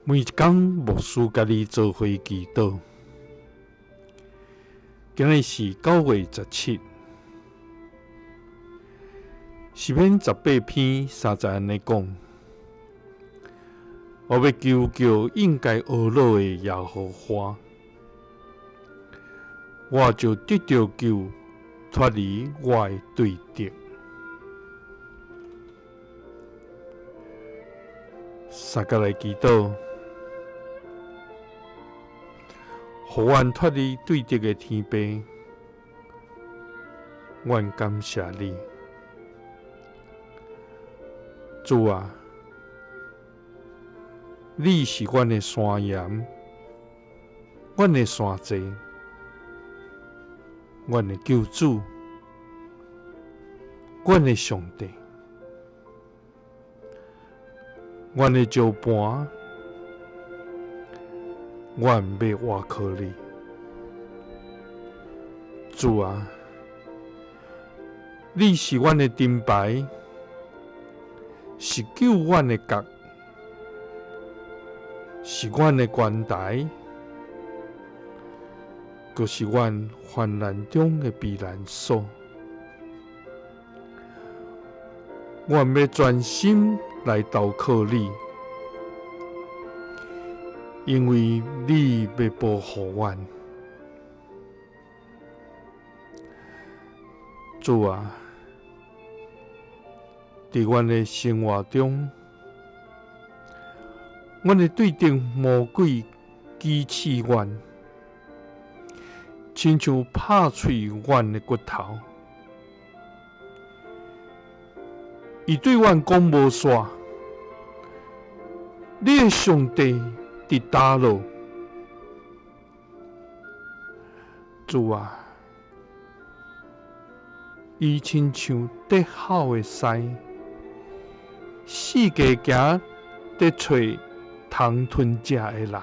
每一天，牧师甲你做伙祈祷。今日是9月17，诗篇18篇30安尼讲：我要求救应该懊恼的耶和华，我就得到救，脱离我的对敌。三个来祈祷，互阮脱离对敌的天父，阮感谢你，主啊！你是阮的山岩，阮的山寨，阮的救主，阮的上帝，阮的石盘，阮要倚靠你。主啊！你是阮的盾牌，是救阮的角，是阮的悬台，就是阮患难中的避难所。阮要专心来投靠你，因为你要保护阮。主啊！在阮的生活中，阮的对敌魔鬼击刺阮，亲像拍碎阮的骨头。伊对阮讲无煞，你的上帝伫倒落？主啊！伊亲像得好的狮，四界行在找通吞食的人。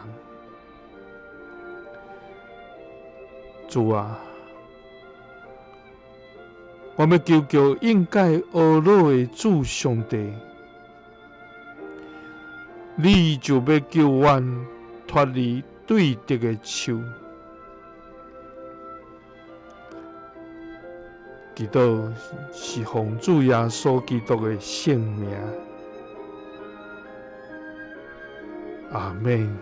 主啊！我要求应该懊恼的主上帝，你就要救阮脱离对敌的手。祈祷是奉主耶稣基督的圣名，阿们。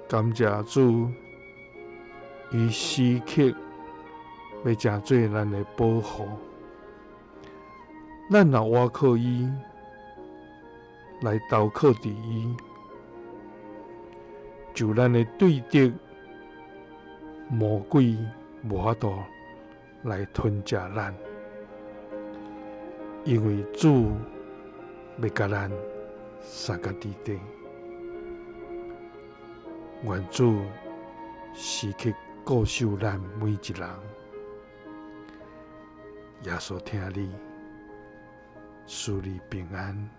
感谢主，伊时刻要成做咱的保护。咱若倚靠伊，来投靠伫伊，就咱的对敌魔鬼无法度来吞食咱，因为主要甲咱三个伫底。愿主时刻固守咱每一人。耶稣听你，赐你平安。